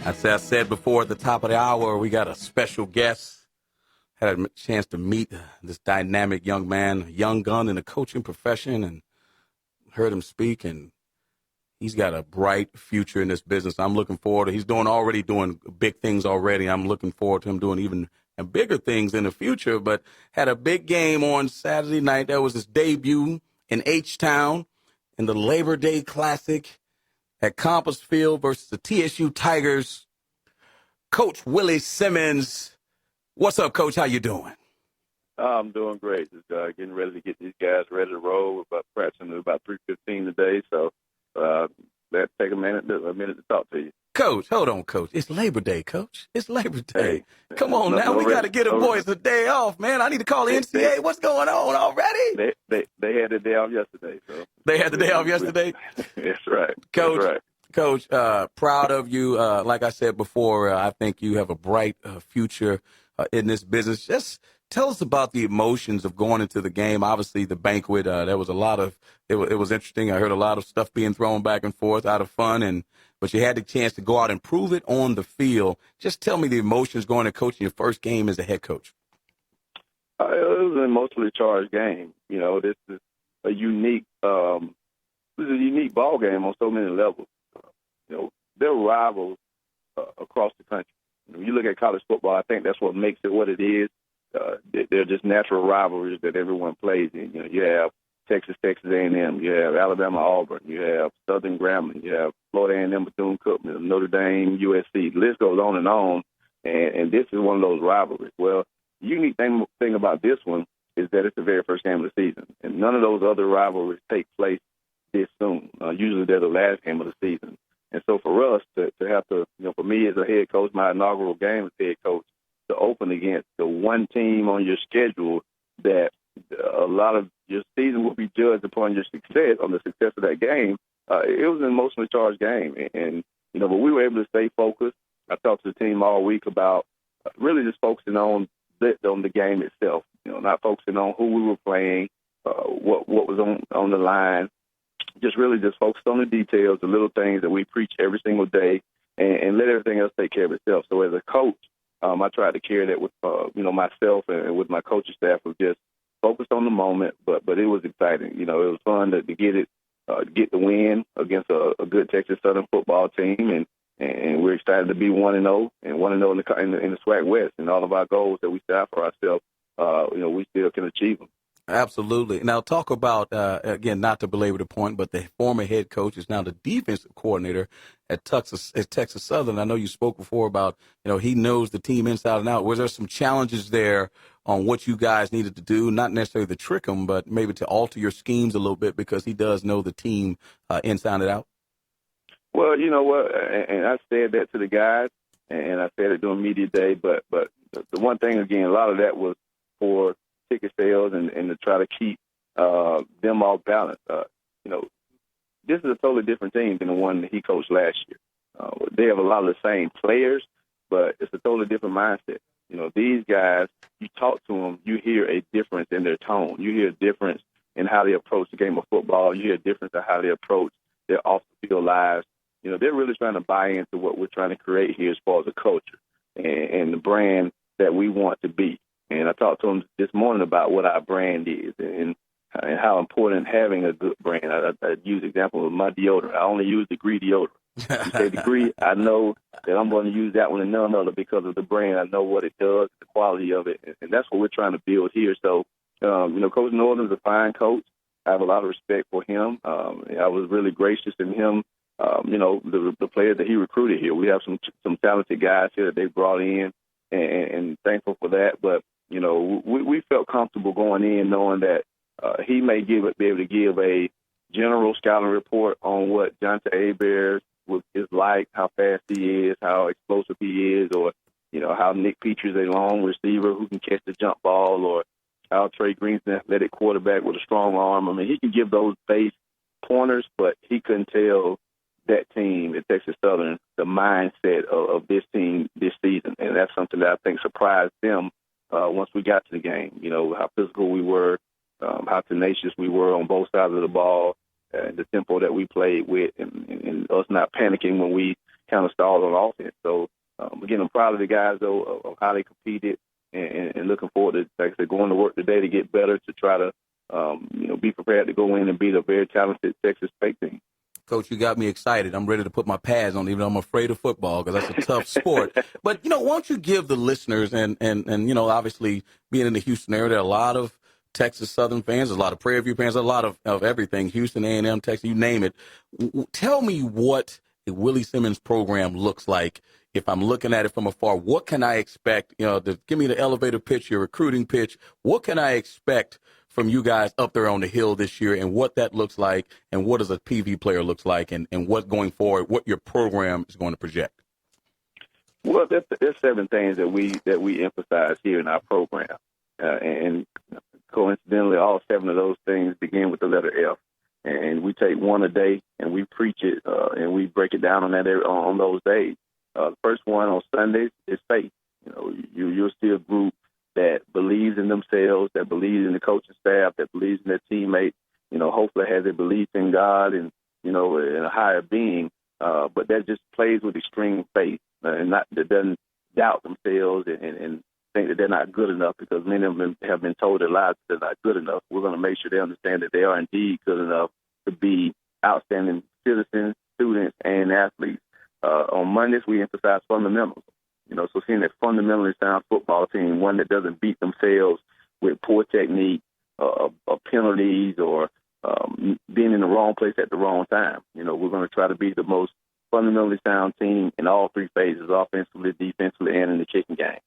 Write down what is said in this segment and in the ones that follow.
As I said before at the top of the hour, we got a special guest. Had a chance to meet this dynamic young man, a young gun in the coaching profession, and heard him speak, and he's got a bright future in this business. I'm looking forward to, he's already doing big things already. I'm looking forward to him doing even bigger things in the future, but had a big game on Saturday night. That was his debut in H-Town in the Labor Day Classic at Compass Field versus the TSU Tigers. Coach Willie Simmons. What's up, Coach? How you doing? I'm doing great. Just getting ready to get these guys ready to roll. We're about practicing at about 3:15 today, so let's take a minute to talk to you. Coach, hold on, Coach. It's Labor Day, Coach. It's Labor Day. Hey, Come on now. We got to get the boys a day off, man. I need to call the NCAA. What's going on already? They had the day off yesterday. So they had the day off yesterday? That's right. Coach, That's right. Coach, proud of you. Like I said before, I think you have a bright future in this business. Just tell us about the emotions of going into the game. Obviously, the banquet, there was a lot of it was interesting. I heard a lot of stuff being thrown back and forth out of fun, but you had the chance to go out and prove it on the field. Just tell me the emotions going to coaching your first game as a head coach. It was an emotionally charged game. You know, this is a unique ball game on so many levels. You know, they're rivals across the country. When you look at college football, I think that's what makes it what it is. They're just natural rivalries that everyone plays in. You know, you have Texas A&M, you have Alabama, Auburn, you have Southern Grambling, you have Florida A&M, Bethune-Cookman, Notre Dame, USC. The list goes on, and this is one of those rivalries. Well, the unique thing about this one is that it's the very first game of the season, and none of those other rivalries take place this soon. Usually they're the last game of the season. And so for us to have to, you know, for me as a head coach, my inaugural game as head coach, to open against the one team on your schedule that a lot of your season will be judged upon your success, on the success of that game, it was an emotionally charged game. And, you know, but we were able to stay focused. I talked to the team all week about really just focusing on the game itself, you know, not focusing on who we were playing, what was on the line. Just really just focused on the details, the little things that we preach every single day, and let everything else take care of itself. So as a coach, I tried to carry that with, myself and with my coaching staff, of just focused on the moment, but it was exciting. You know, it was fun to get it, get the win against a good Texas Southern football team, and we're excited to be 1-0 and 1-0 in the SWAC West, and all of our goals that we set out for ourselves, we still can achieve them. Absolutely. Now, talk about, again, not to belabor the point, but the former head coach is now the defensive coordinator at Texas Southern. I know you spoke before about, you know, he knows the team inside and out. Was there some challenges there on what you guys needed to do, not necessarily to trick him, but maybe to alter your schemes a little bit, because he does know the team inside and out? Well, you know what, and I said that to the guys, and I said it during media day, but the one thing, again, a lot of that was for ticket sales and to try to keep them all balanced. This is a totally different team than the one that he coached last year. They have a lot of the same players, but it's a totally different mindset. You know, these guys, you talk to them, you hear a difference in their tone. You hear a difference in how they approach the game of football. You hear a difference in how they approach their off-the-field lives. You know, they're really trying to buy into what we're trying to create here as far as a culture and the brand that we want to be. And I talked to them this morning about what our brand is and how important having a good brand. I use the example of my deodorant. I only use Degree deodorant. You say Degree, I know that I'm going to use that one and none other because of the brand. I know what it does, the quality of it, and that's what we're trying to build here. So, Coach Northern's a fine coach. I have a lot of respect for him. I was really gracious in him, the players that he recruited here. We have some talented guys here that they brought in, and thankful for that. But you know, we felt comfortable going in knowing that he may be able to give a general scouting report on what Jonte Hebert is like, how fast he is, how explosive he is, or, you know, how Nick Petrie is a long receiver who can catch the jump ball, or how Trey Green's an athletic quarterback with a strong arm. I mean, he can give those base pointers, but he couldn't tell that team at Texas Southern the mindset of this team this season. And that's something that I think surprised them once we got to the game. You know, how physical we were, how tenacious we were on both sides of the ball, the tempo that we played with, and us not panicking when we kind of stalled on offense. So, again, I'm proud of the guys, though, of how they competed and looking forward to, like I said, going to work today to get better, to try to, be prepared to go in and beat a very talented Texas State team. Coach, you got me excited. I'm ready to put my pads on, even though I'm afraid of football because that's a tough sport. But, why don't you give the listeners and obviously being in the Houston area, there are a lot of Texas Southern fans, there's a lot of Prairie View fans, a lot of everything, Houston, A&M, Texas, you name it. Tell me what a Willie Simmons program looks like. If I'm looking at it from afar, what can I expect? Give me the elevator pitch, your recruiting pitch. What can I expect from you guys up there on the hill this year, and what that looks like, and what does a PV player looks like, and what going forward, what your program is going to project? Well, there's 7 things that we emphasize here in our program, and coincidentally, all 7 of those things begin with the letter F. And we take one a day and we preach it, and we break it down on those days. The first one on Sundays is faith. You'll see a group that believes in themselves, that believes in the coaching staff, that believes in their teammates. Hopefully has a belief in God and in a higher being, but that just plays with extreme faith, and that doesn't doubt themselves and think that they're not good enough, because many of them have been told their lives that they're not good enough. We're going to make sure they understand that they are indeed good enough to be outstanding citizens, students, and athletes. On Mondays, we emphasize fundamentals. So seeing a fundamentally sound football team, one that doesn't beat themselves with poor technique, or penalties, or being in the wrong place at the wrong time. We're going to try to be the most fundamentally sound team in all 3 phases, offensively, defensively, and in the kicking game.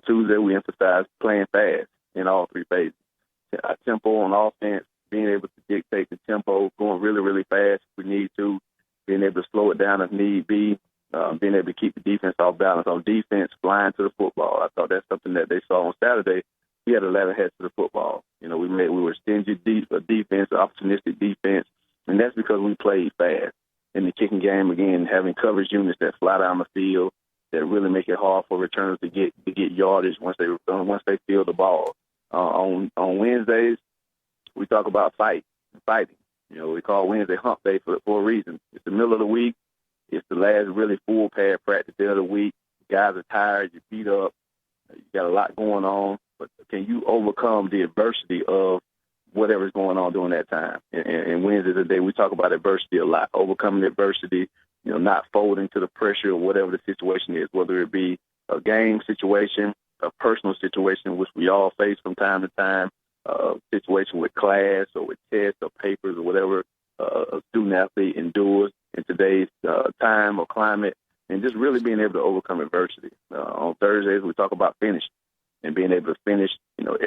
Tuesday, we emphasize playing fast in all 3 phases. Our tempo on offense, being able to dictate the tempo, going really, really fast if we need to, being able to slow it down if need be, being able to keep the defense off balance. On defense, flying to the football. I thought that's something that they saw on Saturday. We had 11 heads to the football. We were stingy defense, opportunistic defense, and that's because we played fast. In the kicking game, again, having coverage units that fly down the field, that really make it hard for returners to get yardage once they feel the ball. On Wednesdays, we talk about fighting. We call Wednesday hump day for a reason. It's the middle of the week. It's the last really full pad practice day of the week. Guys are tired. You're beat up. You got a lot going on. But can you overcome the adversity of whatever's going on during that time? And Wednesday's the day we talk about adversity a lot, overcoming adversity, not folding to the pressure of whatever the situation is, whether it be a game situation, a personal situation, which we all face from time to time, a situation with class or with tests or papers or whatever a student athlete endures in today's time or climate, and just really being able to overcome adversity. On Thursdays, we talk about finishing and being able to finish,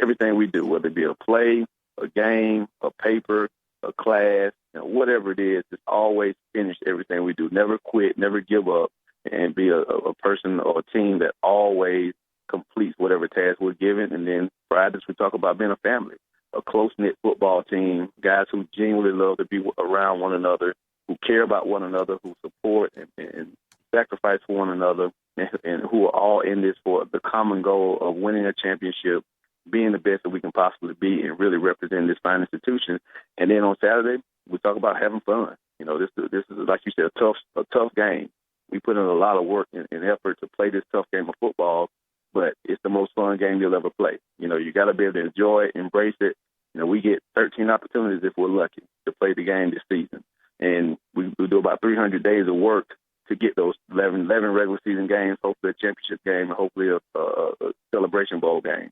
everything we do, whether it be a play, a game, a paper, a class, whatever it is, just always finish everything we do. Never quit, never give up, and be a person or a team that always completes whatever task we're given. And then Fridays, we talk about being a family, a close-knit football team, guys who genuinely love to be around one another, who care about one another, who support and sacrifice for one another, and who are all in this for the common goal of winning a championship, being the best that we can possibly be, and really representing this fine institution. And then on Saturday, we talk about having fun. This is, like you said, a tough game. We put in a lot of work and effort to play this tough game of football, but it's the most fun game you'll ever play. You got to be able to enjoy it, embrace it. We get 13 opportunities if we're lucky to play the game this season. And we do about 300 days of work to get those 11 regular season games, hopefully a championship game, and hopefully a celebration bowl game.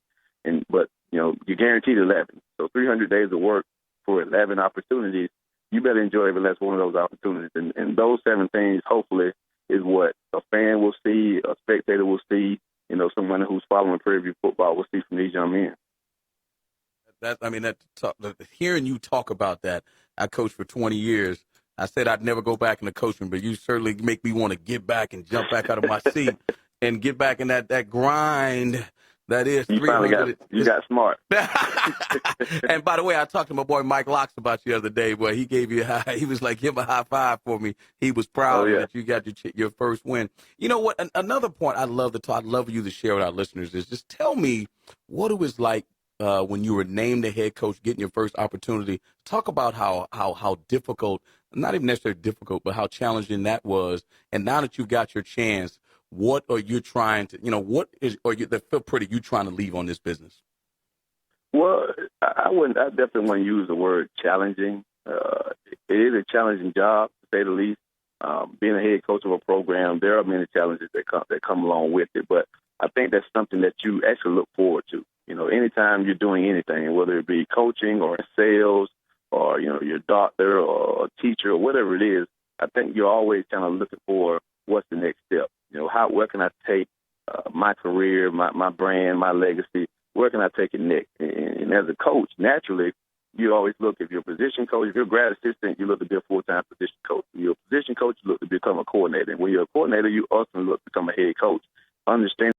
But you're guaranteed 11. So 300 days of work for 11 opportunities, you better enjoy every last one of those opportunities. And those 7 things, hopefully, is what a fan will see, a spectator will see, someone who's following Prairie View football will see from these young men. Hearing you talk about that, I coached for 20 years. I said I'd never go back into coaching, but you certainly make me want to get back and jump back out of my seat and get back in that grind. That is 300. You got smart. And by the way, I talked to my boy Mike Locks about you the other day, but he gave you he was like, give a high five for me. He was proud that you got your first win. You know what? Another point I'd love you to share with our listeners is just tell me what it was like when you were named the head coach, getting your first opportunity. Talk about how difficult not even necessarily difficult, but how challenging that was. And now that you've got your chance, what are you trying to, what is, or you, that feel pretty, you trying to leave on this business? Well, I definitely wouldn't use the word challenging. It is a challenging job, to say the least. Being a head coach of a program, there are many challenges that come along with it. But I think that's something that you actually look forward to. Anytime you're doing anything, whether it be coaching or sales or, you're a doctor or a teacher or whatever it is, I think you're always kind of looking for what's the next step. Where can I take my career, my brand, my legacy? Where can I take it next? And as a coach, naturally, you always look, if you're a position coach, if you're a grad assistant, you look to be a full-time position coach. If you're a position coach, you look to become a coordinator. And when you're a coordinator, you also look to become a head coach. Understand